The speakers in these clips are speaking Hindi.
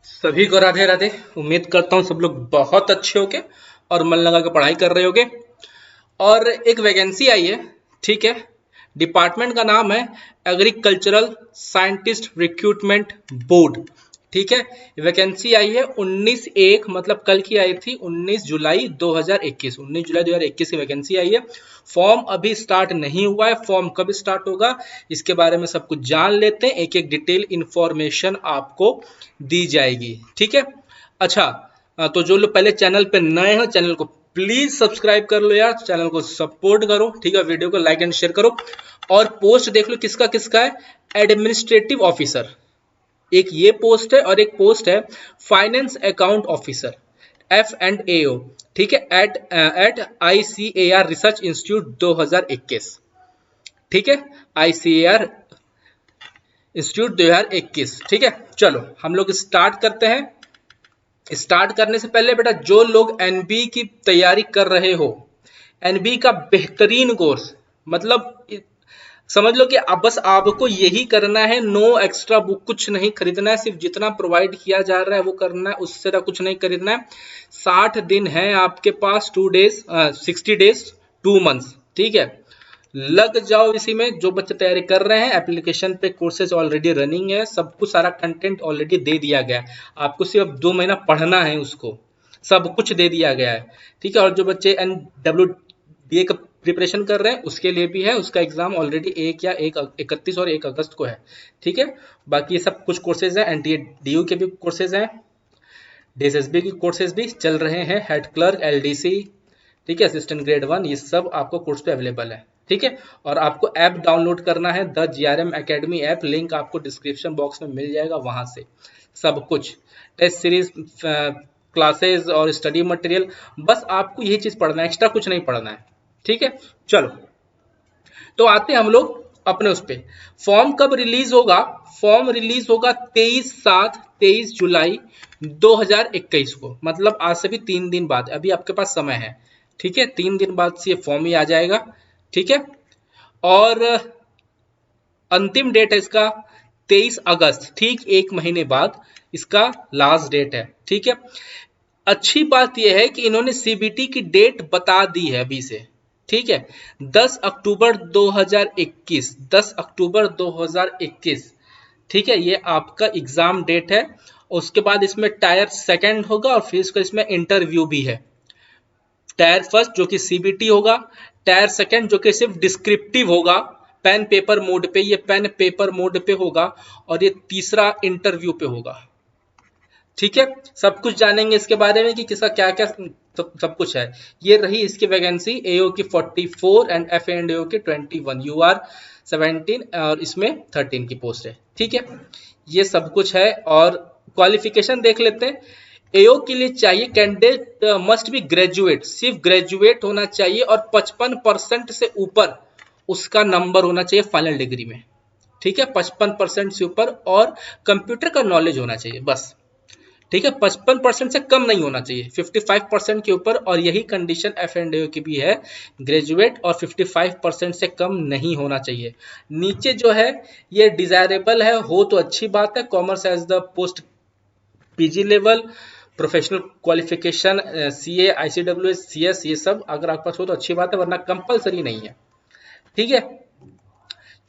सभी को राधे राधे। उम्मीद करता हूँ सब लोग बहुत अच्छे होगे और मन लगा के पढ़ाई कर रहे होगे। और एक वैकेंसी आई है, ठीक है। डिपार्टमेंट का नाम है एग्रीकल्चरल साइंटिस्ट रिक्रूटमेंट बोर्ड, ठीक है। वैकेंसी आई है 19/1, मतलब कल की आई थी 19 जुलाई 2021। 19 जुलाई 2021 की वैकेंसी आई है। फॉर्म अभी स्टार्ट नहीं हुआ है, फॉर्म कब स्टार्ट होगा इसके बारे में सब कुछ जान लेते हैं। एक एक डिटेल इंफॉर्मेशन आपको दी जाएगी, ठीक है। अच्छा, तो जो लोग पहले चैनल पे नए हैं चैनल को प्लीज सब्सक्राइब कर लो यार, चैनल को सपोर्ट करो, ठीक है। वीडियो को लाइक एंड शेयर करो और पोस्ट देख लो किसका किसका है। एडमिनिस्ट्रेटिव ऑफिसर एक ये पोस्ट है और एक पोस्ट है फाइनेंस अकाउंट ऑफिसर F&AO, ठीक है। एट ICAR रिसर्च इंस्टीट्यूट 2021, ठीक है। ICAR इंस्टीट्यूट 2021, ठीक है। चलो हम लोग स्टार्ट करते हैं। स्टार्ट करने से पहले बेटा, जो लोग एनबी की तैयारी कर रहे हो, एनबी का बेहतरीन कोर्स, मतलब समझ लो कि अब बस आपको यही करना है। नो एक्स्ट्रा बुक कुछ नहीं खरीदना है, सिर्फ जितना प्रोवाइड किया जा रहा है वो करना है, उससे ज्यादा कुछ नहीं खरीदना है। 60 दिन है आपके पास, 60 डेज 2 मंथ्स, ठीक है। लग जाओ इसी में। जो बच्चे तैयारी कर रहे हैं, एप्लीकेशन पे कोर्सेज ऑलरेडी रनिंग है, सब कुछ सारा कंटेंट ऑलरेडी दे दिया गया है। आपको सिर्फ 2 महीना पढ़ना है, उसको सब कुछ दे दिया गया है, ठीक है। और जो बच्चे NWDA का प्रिपरेशन कर रहे हैं उसके लिए भी है, उसका एग्जाम ऑलरेडी 31 और 1 अगस्त को है, ठीक है। बाकी ये सब कुछ कोर्सेज है, NTA DU के भी कोर्सेज हैं, DSSB की कोर्सेज भी चल रहे हैं, हेड क्लर्क LDC, ठीक है, असिस्टेंट ग्रेड 1, ये सब आपको कोर्स पे अवेलेबल है, ठीक है। और आपको ऐप डाउनलोड करना है, the GRM academy app, link आपको डिस्क्रिप्शन बॉक्स में मिल जाएगा, वहां से सब कुछ टेस्ट सीरीज, क्लासेस और स्टडी मटेरियल, बस आपको यही चीज पढ़ना है, एक्स्ट्रा कुछ नहीं पढ़ना है, ठीक है। चलो तो आते हैं हम लोग अपने उस पे। फॉर्म कब रिलीज होगा? फॉर्म रिलीज होगा 23 जुलाई 2021 को, मतलब आज से भी 3 दिन बाद, अभी आपके पास समय है, ठीक है। 3 दिन बाद से ये फॉर्म ही आ जाएगा, ठीक है। और अंतिम डेट है इसका 23 अगस्त, ठीक 1 महीने बाद इसका लास्ट डेट है, ठीक है। अच्छी बात यह है कि इन्होंने CBT की डेट बता दी है अभी से, ठीक है। 10 अक्टूबर 2021, 10 अक्टूबर 2021, ठीक है। ये आपका एग्जाम डेट है। उसके बाद इसमें टायर सेकंड होगा और फिर इसमें इंटरव्यू भी है। टायर फर्स्ट जो कि CBT होगा, टायर सेकंड जो कि सिर्फ डिस्क्रिप्टिव होगा, पेन पेपर मोड पे, ये पेन पेपर मोड पे होगा, और ये तीसरा इंटरव्यू पे होगा, ठीक है। सब कुछ जानेंगे इसके बारे में कि किसका क्या क्या सब कुछ है। ये रही इसकी वैकेंसी, AO की 44 एंड F&AO की 21, UR 17 और इसमें 13 की पोस्ट है, ठीक है। ये सब कुछ है। और क्वालिफिकेशन देख लेते हैं। AO के लिए चाहिए कैंडिडेट मस्ट बी ग्रेजुएट, सिर्फ ग्रेजुएट होना चाहिए, और 55% से ऊपर उसका नंबर होना चाहिए फाइनल डिग्री में, ठीक है। 55% से ऊपर, और कंप्यूटर का नॉलेज होना चाहिए बस, ठीक है। 55% से कम नहीं होना चाहिए, 55% के ऊपर, और यही कंडीशन F&AO की भी है, ग्रेजुएट और 55% से कम नहीं होना चाहिए। नीचे जो है ये डिजायरेबल है, हो तो अच्छी बात है, commerce as the post PG level, professional qualification CA ICWS CS, ये सब अगर आपके पास हो तो अच्छी बात है, वरना कंपलसरी नहीं है, ठीक है।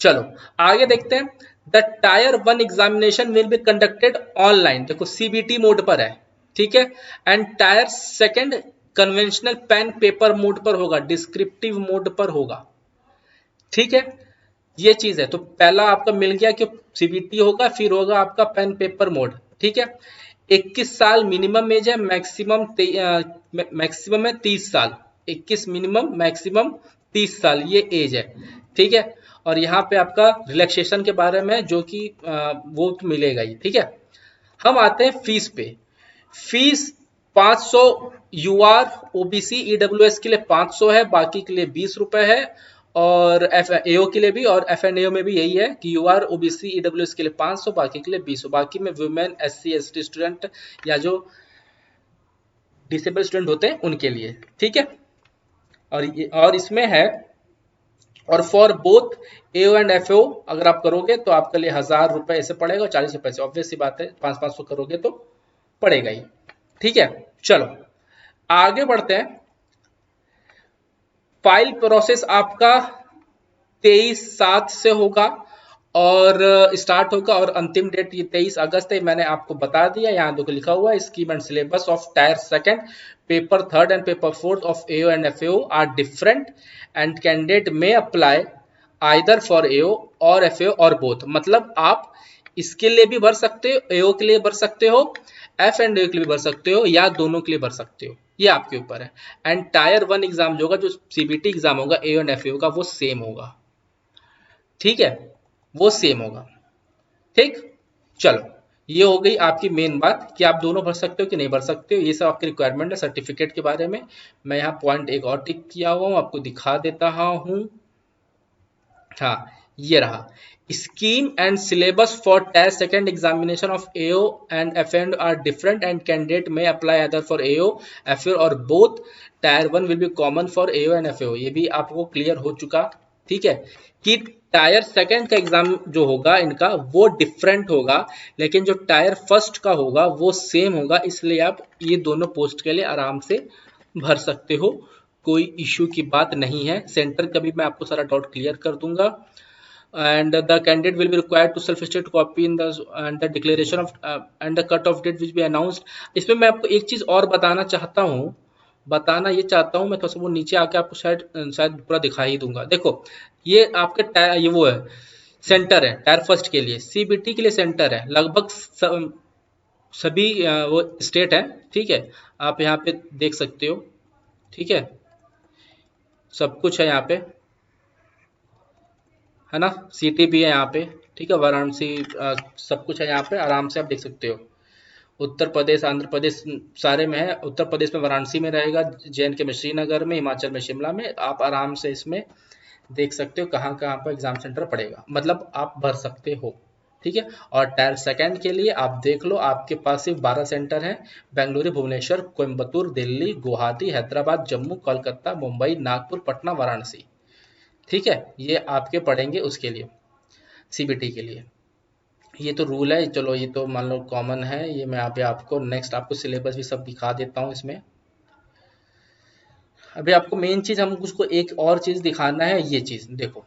चलो आगे देखते हैं। The tier 1 examination will be conducted online, देखो CBT मोड पर है, ठीक है। And tier second conventional pen paper mode पर होगा, डिस्क्रिप्टिव मोड पर होगा, ठीक है। ये चीज है। तो पहला आपका मिल गया कि CBT होगा, फिर होगा आपका पेन पेपर मोड, ठीक है। 21 साल मिनिमम एज है, मैक्सिमम है 30 साल, 21 मिनिमम, मैक्सिमम 30 साल ये एज है, ठीक है। और यहाँ पे आपका रिलैक्सेशन के बारे में जो कि वो तो मिलेगा ही, ठीक है। हम आते हैं फीस पे। फीस 500 UR OBC EWS के लिए 500 है, बाकी के लिए 20 रुपए है, और AO के लिए भी, और F&AO में भी यही है कि UR OBC EWS के लिए 500, बाकी के लिए 20, बाकी में वुमेन SC ST स्टूडेंट या जो डिसेबल स्टूडेंट होते हैं उनके लिए, ठीक है। और इसमें है, और for both AO and FO अगर आप करोगे तो आपके लिए 1000 रुपए ऐसे पड़ेगा, 40 रुपए से, ऑब्वियस सी बात है, 500 करोगे तो पड़ेगा ही। ठीक है, चलो आगे बढ़ते हैं। फाइल प्रोसेस आपका 23/7 से होगा और स्टार्ट होगा और अंतिम डेट ये 23 अगस्त है। मैंने आपको बता दिया, यहाँ देखो लिखा हुआ है scheme and syllabus of tier second, paper third and paper fourth of AO and FAO are different and candidate में अप्लाई आइदर फॉर एओ और एफएओ और बोथ। मतलब आप इसके लिए भी भर सकते हो, एओ के लिए भर सकते हो, एफ एंड ए के लिए भर सकते हो, या दोनों के लिए भर सकते हो, ये आपके ऊपर है। एंड टायर 1 एग्जाम जो होगा, जो सीबीटी एग्जाम होगा एओ एंड एफएओ का, वो सेम होगा। ठीक है, वो सेम होगा। ठीक, चलो ये हो गई आपकी मेन बात कि आप दोनों भर सकते हो कि नहीं भर सकते हो। ये सब आपकी रिक्वायरमेंट है सर्टिफिकेट के बारे में। मैं यहाँ पॉइंट एक और टिक किया हुआ हूँ, आपको दिखा देता हूँ। हाँ, ये रहा scheme and syllabus for tier second examination of AO and FAO are different and candidate में apply either for AO FAO or both. Tier 1 will be common for AO and FAO. ये भी आपको क्लियर हो चुका। ठीक है, कि टायर सेकंड का एग्जाम जो होगा इनका वो डिफरेंट होगा, लेकिन जो टायर फर्स्ट का होगा वो सेम होगा। इसलिए आप ये दोनों पोस्ट के लिए आराम से भर सकते हो, कोई इश्यू की बात नहीं है। सेंटर का भी मैं आपको सारा डाउट क्लियर कर दूंगा। And the candidate will be required to self state copy in the declaration of and the cut off date which be announced. इसमें मैं आपको एक चीज और बताना चाहता हूँ, मैं थोड़ा सा वो नीचे आके आपको शायद पूरा दिखा ही दूंगा। देखो ये आपके ये वो है सेंटर है टायर फर्स्ट के लिए, सीबीटी के लिए सेंटर है लगभग सभी वो स्टेट है। ठीक है, आप यहाँ पे देख सकते हो। ठीक है, सब कुछ है यहाँ पे, है ना, सिटी भी है यहाँ पे। ठीक है, वाराणसी सब कुछ है यहाँ पे, आराम से आप देख सकते हो। उत्तर प्रदेश, आंध्र प्रदेश सारे में है। उत्तर प्रदेश में वाराणसी में रहेगा, जे&के में श्रीनगर में, हिमाचल में शिमला में। आप आराम से इसमें देख सकते हो कहाँ कहाँ पर एग्जाम सेंटर पड़ेगा, मतलब आप भर सकते हो। ठीक है, और टायर सेकंड के लिए आप देख लो, आपके पास सिर्फ 12 सेंटर हैं। बेंगलुरु, भुवनेश्वर, कोयम्बतूर, दिल्ली, गुवाहाटी, हैदराबाद, जम्मू, कोलकाता, मुंबई, नागपुर, पटना, वाराणसी। ठीक है, ये आपके पड़ेंगे उसके लिए, सीबीटी के लिए। ये तो रूल है, चलो ये तो मान लो कॉमन है। ये मैं आपको नेक्स्ट आपको सिलेबस भी सब दिखा देता हूँ इसमें। अभी आपको मेन चीज हम उसको एक और चीज दिखाना है। ये चीज देखो,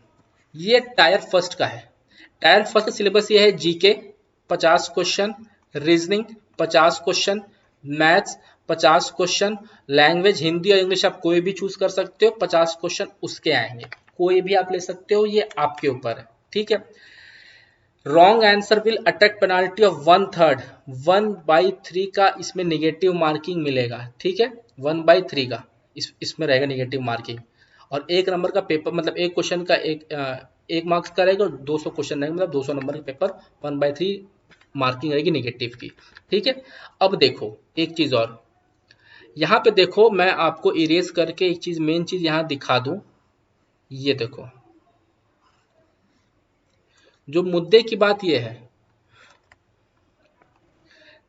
ये टायर फर्स्ट का है। टायर फर्स्ट का सिलेबस ये है, GK 50 question, reasoning 50 question, maths 50 question, language Hindi और इंग्लिश आप कोई भी चूज कर सकते हो, 50 क्वेश्चन उसके आएंगे, कोई भी आप ले सकते हो, ये आपके ऊपर है। ठीक है, wrong answer will attract penalty of 1/3, 1/3 का इसमें निगेटिव मार्किंग मिलेगा। ठीक है, 1/3 का इसमें रहेगा निगेटिव मार्किंग। और एक नंबर का पेपर, मतलब एक क्वेश्चन का एक मार्क्स का रहेगा, 200 क्वेश्चन रहेंगे, मतलब 200 नंबर का पेपर, 1/3 मार्किंग रहेगी निगेटिव की। ठीक है, अब देखो एक चीज और, यहाँ पे देखो मैं आपको इरेज करके एक चीज, मेन चीज यहाँ दिखा दूं। ये देखो, जो मुद्दे की बात ये है,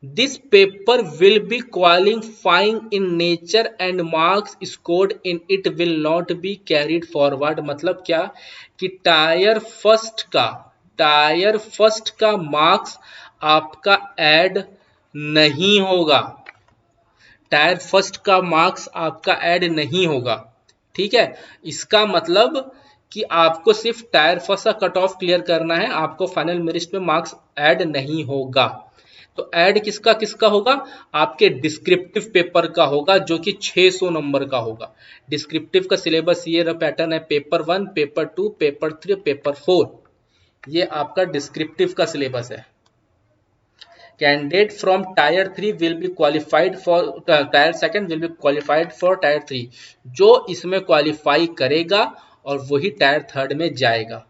this paper will be qualifying in nature and marks scored in it will not be carried forward. मतलब क्या कि टायर फर्स्ट का मार्क्स आपका ऐड नहीं होगा, टायर फर्स्ट का मार्क्स आपका ऐड नहीं होगा। ठीक है, इसका मतलब कि आपको सिर्फ टायर फर्स्ट का कट ऑफ क्लियर करना है, आपको फाइनल मेरिट में मार्क्स ऐड नहीं होगा। तो ऐड किसका किसका होगा, आपके डिस्क्रिप्टिव पेपर का होगा, जो कि 600 नंबर का होगा। डिस्क्रिप्टिव का सिलेबस ये पैटर्न है, पेपर 1, पेपर 2, पेपर 3, पेपर 4। ये आपका डिस्क्रिप्टिव का सिलेबस है। Candidate from tyre 3 will be qualified for tier second will be qualified for tyre 3। जो इसमें क्वालिफाई करेगा और वही टायर थर्ड में जाएगा।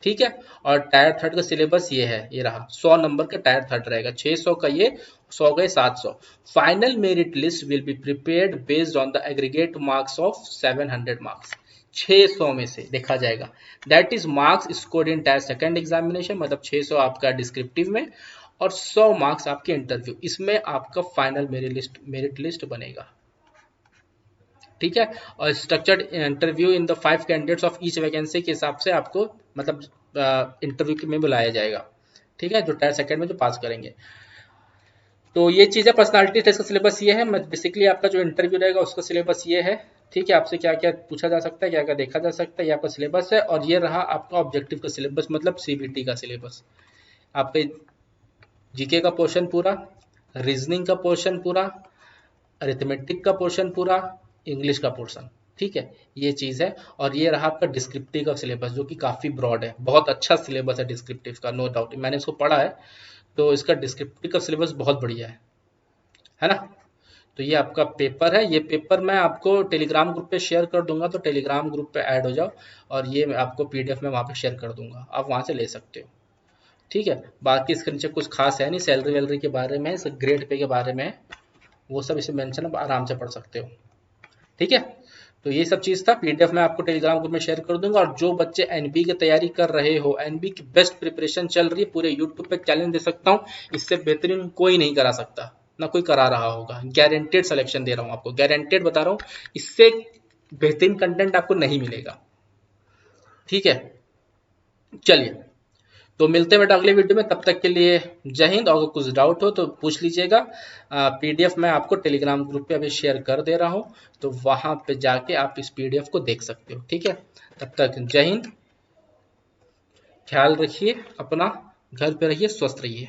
ठीक है, और टायर थर्ड का सिलेबस ये है, ये रहा 100 नंबर का टायर थर्ड रहेगा, 600 का ये, 100 गए 700। Final merit list will be prepared based on the aggregate marks of 700 marks. 600 में से देखा जाएगा, that is marks scored in tyre second examination, मतलब 600 आपका डिस्क्रिप्टिव में और 100 मार्क्स आपके इंटरव्यू। इसमें आपका फाइनल मेरिट लिस्ट बनेगा। ठीक है, और structured interview in the 5 candidates of each vacancy के हिसाब से आपको मतलब इंटरव्यू में बुलाया जाएगा। ठीक है, जो टायर सेकंड में जो पास करेंगे। तो ये चीज़ है, पर्सनालिटी टेस्ट का सिलेबस ये है। बेसिकली आपका जो इंटरव्यू रहेगा उसका सिलेबस ये है, ठीक है। आपसे क्या क्या पूछा जा सकता है, क्या क्या देखा जा सकता है, ये आपका सिलेबस है। और ये रहा आपका ऑब्जेक्टिव का सिलेबस, मतलब सीबीटी का सिलेबस। आपके जीके का पोर्शन पूरा, रीजनिंग का पोर्शन पूरा, अरिथमेटिक का पोर्शन पूरा, इंग्लिश का पोर्शन, ठीक है। ये चीज़ है। और ये रहा आपका डिस्क्रिप्टिव का सिलेबस, जो कि काफ़ी ब्रॉड है, बहुत अच्छा सिलेबस है डिस्क्रिप्टिव का, नो डाउट। मैंने इसको पढ़ा है, तो इसका डिस्क्रिप्टिव का सिलेबस बहुत बढ़िया है ना। तो ये आपका पेपर है। ये पेपर मैं आपको टेलीग्राम ग्रुप पे शेयर कर दूंगा, तो टेलीग्राम ग्रुप पे ऐड हो जाओ, और ये मैं आपको पीडीएफ में वहाँ पे शेयर कर दूंगा, आप वहाँ से ले सकते हो, ठीक है। बाकी इसके नीचे कुछ खास है नहीं, सैलरी वैलरी के बारे में, ग्रेड पे के बारे में, वो सब इसमें मेंशन है, आराम से पढ़ सकते हो, ठीक है। तो ये सब चीज़ था, पीडीएफ मैं आपको टेलीग्राम ग्रुप में शेयर कर दूंगा। और जो बच्चे एनबी की तैयारी कर रहे हो, एनबी की बेस्ट प्रिपरेशन चल रही है, पूरे यूट्यूब पे चैलेंज दे सकता हूँ, इससे बेहतरीन कोई नहीं करा सकता, ना कोई करा रहा होगा। गारंटेड सिलेक्शन दे रहा हूँ आपको, गारंटेड बता रहा हूँ, इससे बेहतरीन कंटेंट आपको नहीं मिलेगा, ठीक है। चलिए, तो मिलते हैं बेटा अगले वीडियो में, तब तक के लिए जय हिंद। और अगर कुछ डाउट हो तो पूछ लीजिएगा। पीडीएफ मैं आपको टेलीग्राम ग्रुप पे अभी शेयर कर दे रहा हूँ, तो वहाँ पे जाके आप इस पीडीएफ को देख सकते हो, ठीक है। तब तक जय हिंद, ख्याल रखिए अपना, घर पे रहिए, स्वस्थ रहिए।